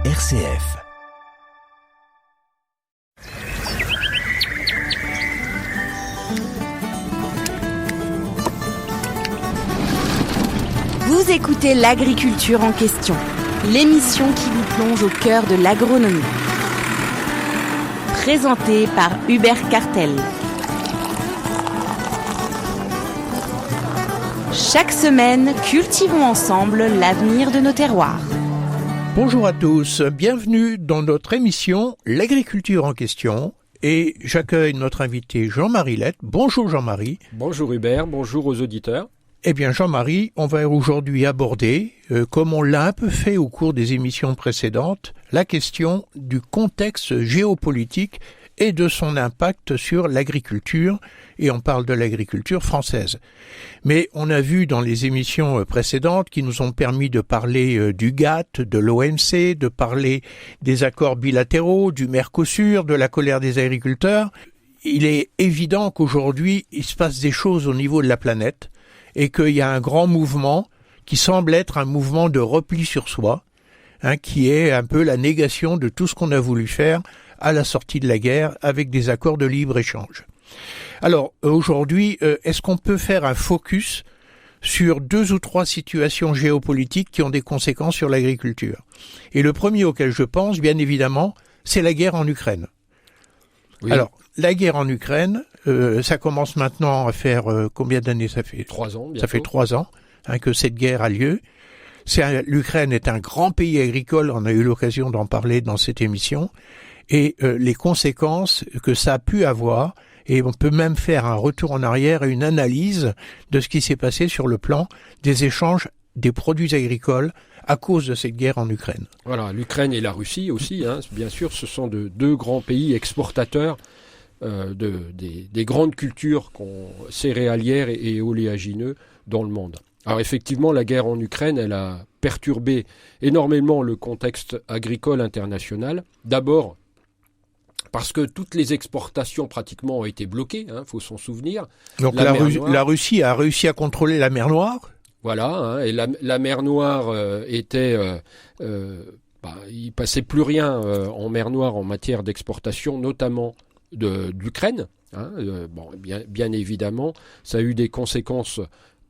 RCF. Vous écoutez l'agriculture en question, l'émission qui vous plonge au cœur de l'agronomie. Présentée par Hubert Cartel. Chaque semaine, cultivons ensemble l'avenir de nos terroirs. Bonjour à tous, bienvenue dans notre émission L'agriculture en question. Et j'accueille notre invité Jean-Marie Lette. Bonjour Jean-Marie. Bonjour Hubert, bonjour aux auditeurs. Eh bien Jean-Marie, on va aujourd'hui aborder, comme on l'a un peu fait au cours des émissions précédentes, la question du contexte géopolitique et de son impact sur l'agriculture, et on parle de l'agriculture française. Mais on a vu dans les émissions précédentes qui nous ont permis de parler du GATT, de l'OMC, de parler des accords bilatéraux, du Mercosur, de la colère des agriculteurs. Il est évident qu'aujourd'hui, il se passe des choses au niveau de la planète et qu'il y a un grand mouvement qui semble être un mouvement de repli sur soi, qui est un peu la négation de tout ce qu'on a voulu faire à la sortie de la guerre avec des accords de libre-échange. Alors, aujourd'hui, est-ce qu'on peut faire un focus sur 2 ou 3 situations géopolitiques qui ont des conséquences sur l'agriculture? Et le premier auquel je pense, bien évidemment, c'est la guerre en Ukraine. Oui. Alors, la guerre en Ukraine, ça commence maintenant à faire combien d'années ça fait? 3 ans, bientôt. Ça fait 3 ans que cette guerre a lieu. L'Ukraine est un grand pays agricole, on a eu l'occasion d'en parler dans cette émission, et les conséquences que ça a pu avoir, et on peut même faire un retour en arrière et une analyse de ce qui s'est passé sur le plan des échanges des produits agricoles à cause de cette guerre en Ukraine. Voilà, l'Ukraine et la Russie aussi, bien sûr, ce sont 2 grands pays exportateurs des grandes cultures céréalières et oléagineux dans le monde. Alors effectivement, la guerre en Ukraine, elle a perturbé énormément le contexte agricole international. D'abord, parce que toutes les exportations pratiquement ont été bloquées, faut s'en souvenir. Donc la Russie a réussi à contrôler la mer Noire. Voilà, et la mer Noire il passait plus rien en mer Noire en matière d'exportation, notamment d'Ukraine. Bien évidemment, ça a eu des conséquences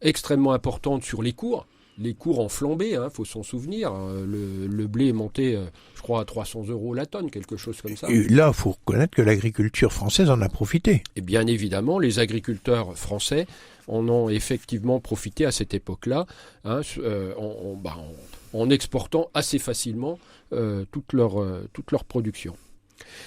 extrêmement importantes sur les cours. Les cours ont flambé, faut s'en souvenir. Le blé est monté, je crois, à 300 € la tonne, quelque chose comme ça. Et là, il faut reconnaître que l'agriculture française en a profité. Et bien évidemment, les agriculteurs français en ont effectivement profité à cette époque-là, en exportant assez facilement toute leur production.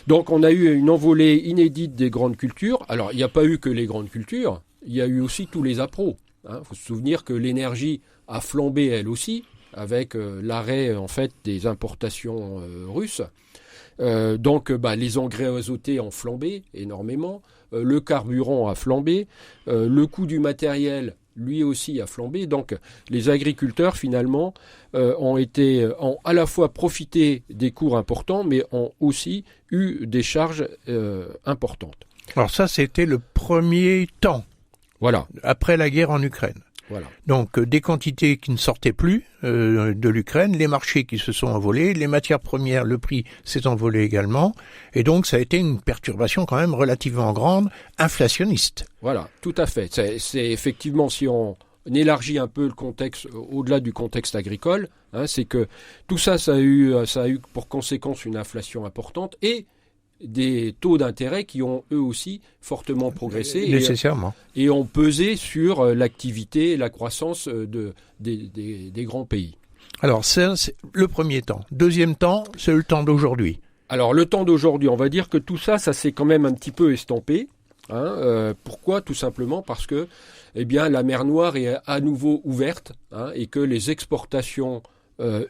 Donc on a eu une envolée inédite des grandes cultures. Alors il n'y a pas eu que les grandes cultures, il y a eu aussi tous les appros. Faut se souvenir que l'énergie a flambé elle aussi, avec l'arrêt en fait des importations russes. Donc les engrais azotés ont flambé énormément, le carburant a flambé, le coût du matériel lui aussi a flambé. Donc les agriculteurs finalement ont à la fois profité des cours importants, mais ont aussi eu des charges importantes. Alors ça, c'était le premier temps. Voilà. Après la guerre en Ukraine. Voilà. Donc des quantités qui ne sortaient plus de l'Ukraine, les marchés qui se sont envolés, les matières premières, le prix s'est envolé également, et donc ça a été une perturbation quand même relativement grande, inflationniste. Voilà, tout à fait. C'est effectivement, si on élargit un peu le contexte, au-delà du contexte agricole, c'est que tout ça, ça a eu pour conséquence une inflation importante et des taux d'intérêt qui ont eux aussi fortement progressé nécessairement et ont pesé sur l'activité et la croissance des grands pays. Alors c'est le premier temps. Deuxième temps, c'est le temps d'aujourd'hui. Alors le temps d'aujourd'hui, on va dire que tout ça s'est quand même un petit peu estampé. Pourquoi? Tout simplement parce que la mer Noire est à nouveau ouverte et que les exportations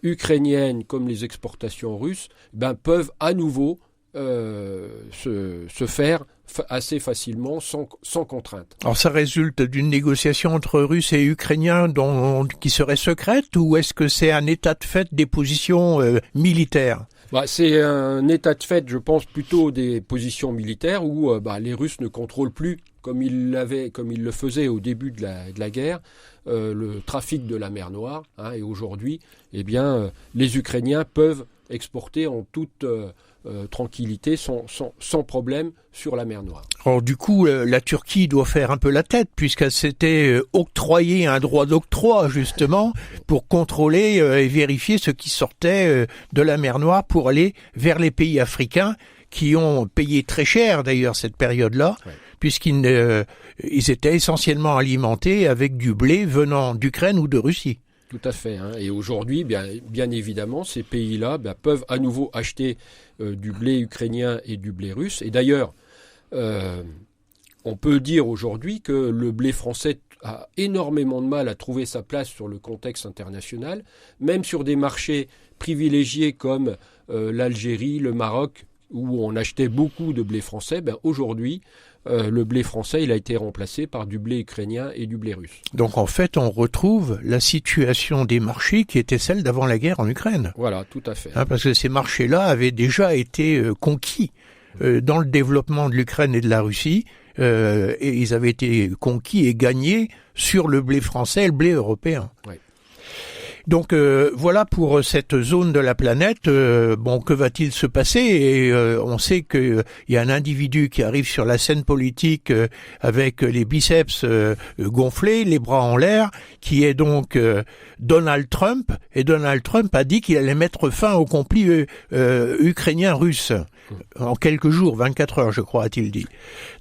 ukrainiennes comme les exportations russes peuvent à nouveau se faire assez facilement sans contrainte. Alors ça résulte d'une négociation entre Russes et Ukrainiens qui serait secrète, ou est-ce que c'est un état de fait des positions militaires? C'est un état de fait, je pense, plutôt des positions militaires où les Russes ne contrôlent plus, comme ils le faisaient au début de la guerre, le trafic de la mer Noire. Et aujourd'hui, les Ukrainiens peuvent exporter en toute tranquillité, sans problème sur la mer Noire. Alors du coup, la Turquie doit faire un peu la tête puisqu'elle s'était octroyé un droit d'octroi justement pour contrôler et vérifier ce qui sortait de la mer Noire pour aller vers les pays africains qui ont payé très cher d'ailleurs cette période-là, puisqu'ils ils étaient essentiellement alimentés avec du blé venant d'Ukraine ou de Russie. Tout à fait. Et aujourd'hui, bien évidemment, ces pays-là peuvent à nouveau acheter du blé ukrainien et du blé russe. Et d'ailleurs, on peut dire aujourd'hui que le blé français a énormément de mal à trouver sa place sur le contexte international, même sur des marchés privilégiés comme l'Algérie, le Maroc, où on achetait beaucoup de blé français. Aujourd'hui, le blé français, il a été remplacé par du blé ukrainien et du blé russe. Donc en fait, on retrouve la situation des marchés qui était celle d'avant la guerre en Ukraine. Voilà, tout à fait. Parce que ces marchés-là avaient déjà été conquis dans le développement de l'Ukraine et de la Russie, et ils avaient été conquis et gagnés sur le blé français et le blé européen. Oui. Donc voilà pour cette zone de la planète. Que va-t-il se passer? Et on sait qu'il y a un individu qui arrive sur la scène politique avec les biceps gonflés, les bras en l'air, qui est donc Donald Trump. Et Donald Trump a dit qu'il allait mettre fin au conflit ukrainien-russe en quelques jours, 24 heures, je crois, a-t-il dit.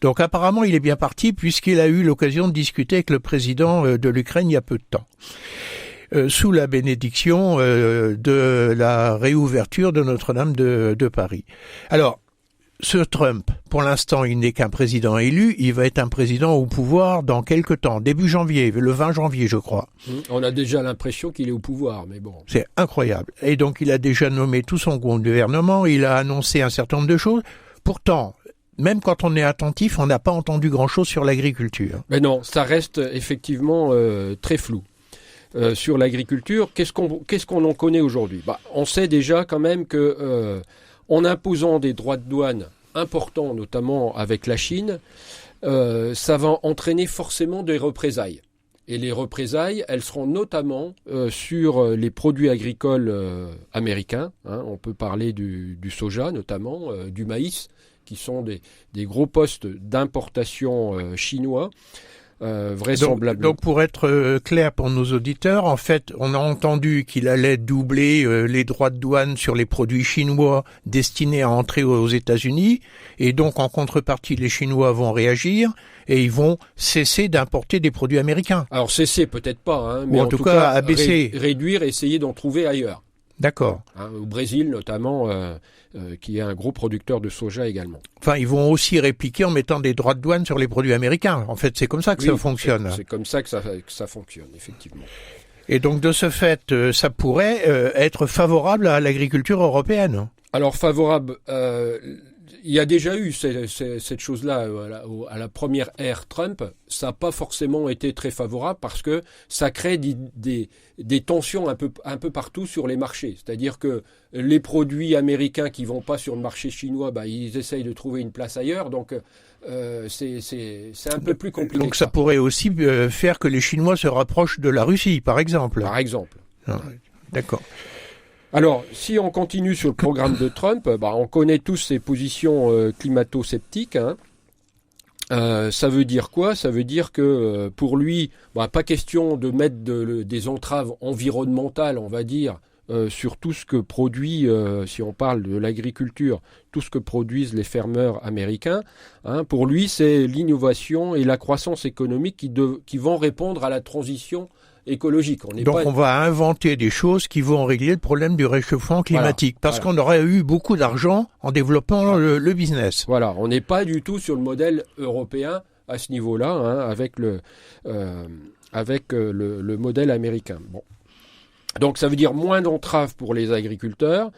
Donc apparemment, il est bien parti puisqu'il a eu l'occasion de discuter avec le président de l'Ukraine il y a peu de temps. Sous la bénédiction de la réouverture de Notre-Dame de Paris. Alors, ce Trump, pour l'instant, il n'est qu'un président élu, il va être un président au pouvoir dans quelque temps, début janvier, le 20 janvier, je crois. On a déjà l'impression qu'il est au pouvoir, mais bon. C'est incroyable. Et donc, il a déjà nommé tout son gouvernement, il a annoncé un certain nombre de choses. Pourtant, même quand on est attentif, on n'a pas entendu grand-chose sur l'agriculture. Mais non, ça reste effectivement très flou. Sur l'agriculture, qu'est-ce qu'on en connaît aujourd'hui? On sait déjà quand même que en imposant des droits de douane importants, notamment avec la Chine, ça va entraîner forcément des représailles. Et les représailles, elles seront notamment sur les produits agricoles américains. On peut parler du soja notamment, du maïs, qui sont des gros postes d'importation chinois. Vraisemblablement. Donc pour être clair pour nos auditeurs, en fait, on a entendu qu'il allait doubler les droits de douane sur les produits chinois destinés à entrer aux États-Unis, et donc en contrepartie, les Chinois vont réagir et ils vont cesser d'importer des produits américains. Alors cesser peut-être pas, mais en tout cas abaisser, réduire, essayer d'en trouver ailleurs. D'accord. Au Brésil notamment, qui est un gros producteur de soja également. Enfin, ils vont aussi répliquer en mettant des droits de douane sur les produits américains. En fait, c'est comme ça que ça fonctionne. C'est comme ça que ça fonctionne, effectivement. Et donc, de ce fait, ça pourrait être favorable à l'agriculture européenne. Alors, favorable... il y a déjà eu cette chose-là à la première ère Trump. Ça n'a pas forcément été très favorable parce que ça crée des tensions un peu partout sur les marchés. C'est-à-dire que les produits américains qui vont pas sur le marché chinois, ils essayent de trouver une place ailleurs. Donc c'est un peu plus compliqué. Donc ça pourrait aussi faire que les Chinois se rapprochent de la Russie, par exemple. Par exemple. Ah, d'accord. Alors, si on continue sur le programme de Trump, on connaît tous ses positions climato-sceptiques. Ça veut dire quoi? Ça veut dire que pour lui, pas question de mettre des entraves environnementales, on va dire, sur tout ce que produit, si on parle de l'agriculture, tout ce que produisent les fermeurs américains. Pour lui, c'est l'innovation et la croissance économique qui vont répondre à la transition écologique. On va inventer des choses qui vont régler le problème du réchauffement climatique, parce qu'on aurait eu beaucoup d'argent en développant le business. Voilà, on n'est pas du tout sur le modèle européen à ce niveau-là, avec le modèle américain. Bon. Donc ça veut dire moins d'entraves pour les agriculteurs.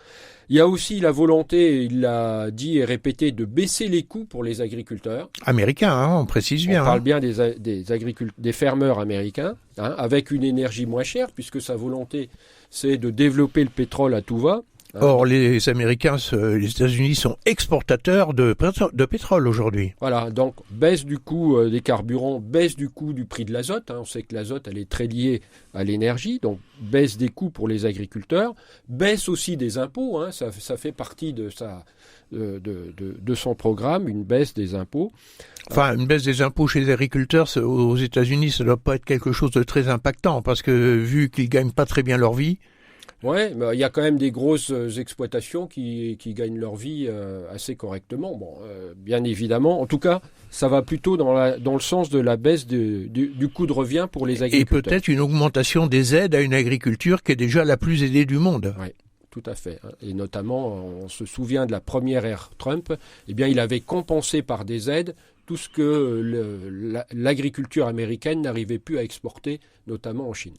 Il y a aussi la volonté, il l'a dit et répété, de baisser les coûts pour les agriculteurs. Américains, on précise bien. On parle bien des fermeurs américains, avec une énergie moins chère, puisque sa volonté, c'est de développer le pétrole à tout va. Or, les Américains, les États-Unis sont exportateurs de pétrole aujourd'hui. Voilà, donc baisse du coût des carburants, baisse du coût du prix de l'azote. On sait que l'azote, elle est très liée à l'énergie, donc baisse des coûts pour les agriculteurs, baisse aussi des impôts. Ça fait partie de son programme, une baisse des impôts. Enfin, une baisse des impôts chez les agriculteurs aux États-Unis, ça ne doit pas être quelque chose de très impactant, parce que vu qu'ils gagnent pas très bien leur vie. Ouais, mais il y a quand même des grosses exploitations qui gagnent leur vie assez correctement. Bon, bien évidemment. En tout cas, ça va plutôt dans le sens de la baisse du coût de revient pour les agriculteurs. Et peut-être une augmentation des aides à une agriculture qui est déjà la plus aidée du monde. Oui, tout à fait. Et notamment, on se souvient de la première ère Trump. Eh bien, il avait compensé par des aides tout ce que l'agriculture américaine n'arrivait plus à exporter, notamment en Chine.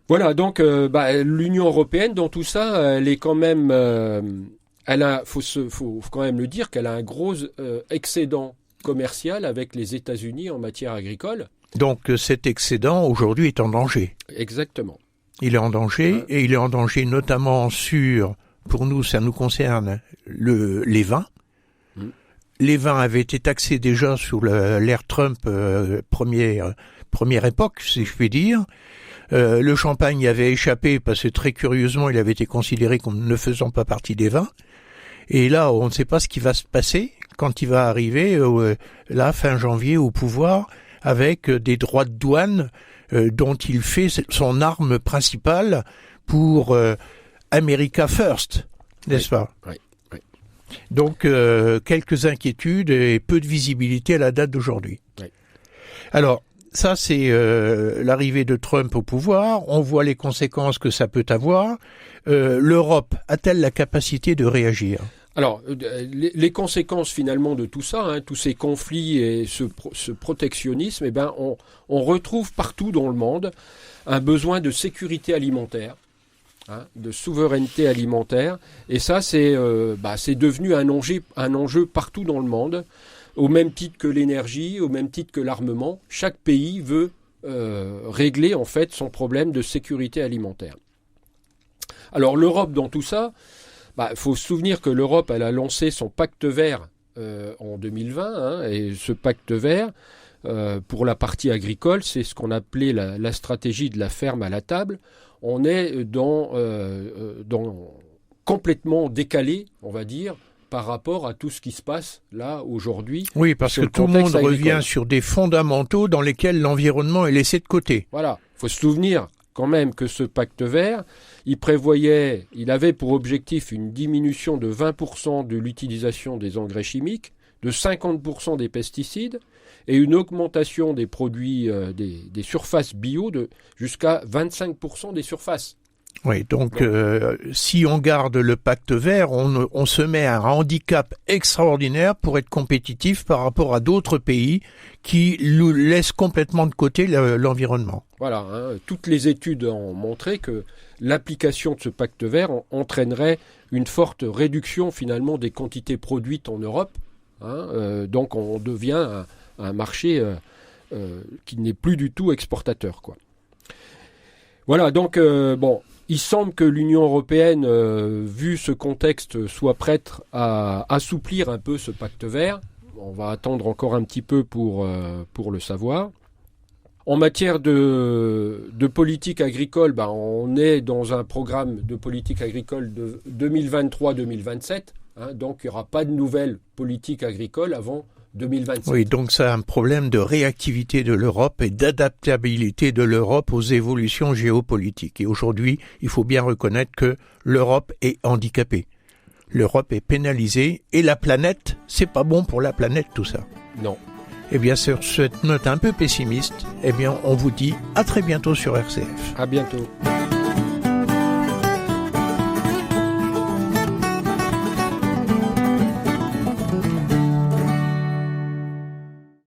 Voilà, donc l'Union européenne, dans tout ça, elle est quand même, faut quand même le dire, qu'elle a un gros excédent commercial avec les États-Unis en matière agricole. Donc cet excédent aujourd'hui est en danger. Exactement. Il est en danger et il est en danger notamment pour nous, ça nous concerne, les vins. Les vins avaient été taxés déjà sous l'ère Trump, première époque, si je puis dire. Le champagne y avait échappé parce que très curieusement, il avait été considéré comme ne faisant pas partie des vins. Et là, on ne sait pas ce qui va se passer quand il va arriver, fin janvier, au pouvoir, avec des droits de douane dont il fait son arme principale pour America First, n'est-ce pas ? Oui. Donc, quelques inquiétudes et peu de visibilité à la date d'aujourd'hui. Oui. Alors, ça, c'est l'arrivée de Trump au pouvoir. On voit les conséquences que ça peut avoir. L'Europe a-t-elle la capacité de réagir ? Alors, les conséquences finalement de tout ça, tous ces conflits et ce protectionnisme, on retrouve partout dans le monde un besoin de sécurité alimentaire, de souveraineté alimentaire. Et ça, c'est devenu un enjeu partout dans le monde. Au même titre que l'énergie, au même titre que l'armement, chaque pays veut régler en fait son problème de sécurité alimentaire. Alors l'Europe dans tout ça, faut se souvenir que l'Europe elle a lancé son pacte vert en 2020 et ce pacte vert pour la partie agricole, c'est ce qu'on appelait la stratégie de la ferme à la table. On est dans complètement décalé, on va dire, par rapport à tout ce qui se passe là aujourd'hui. Oui, parce que tout le monde revient sur des fondamentaux dans lesquels l'environnement est laissé de côté. Voilà, il faut se souvenir quand même que ce pacte vert, il avait pour objectif une diminution de 20% de l'utilisation des engrais chimiques, de 50% des pesticides et une augmentation des produits, des surfaces bio jusqu'à 25% des surfaces. Oui, donc si on garde le pacte vert, on se met à un handicap extraordinaire pour être compétitif par rapport à d'autres pays qui laissent complètement de côté l'environnement. Voilà, toutes les études ont montré que l'application de ce pacte vert entraînerait une forte réduction finalement des quantités produites en Europe. Donc on devient un marché qui n'est plus du tout exportateur, quoi. Voilà, donc il semble que l'Union européenne, vu ce contexte, soit prête à assouplir un peu ce pacte vert. On va attendre encore un petit peu pour le savoir. En matière de politique agricole, on est dans un programme de politique agricole de 2023-2027. Donc il n'y aura pas de nouvelle politique agricole avant 2027. Oui, donc c'est un problème de réactivité de l'Europe et d'adaptabilité de l'Europe aux évolutions géopolitiques. Et aujourd'hui, il faut bien reconnaître que l'Europe est handicapée. L'Europe est pénalisée et la planète, c'est pas bon pour la planète tout ça. Non. Eh bien, sur cette note un peu pessimiste, on vous dit à très bientôt sur RCF. À bientôt.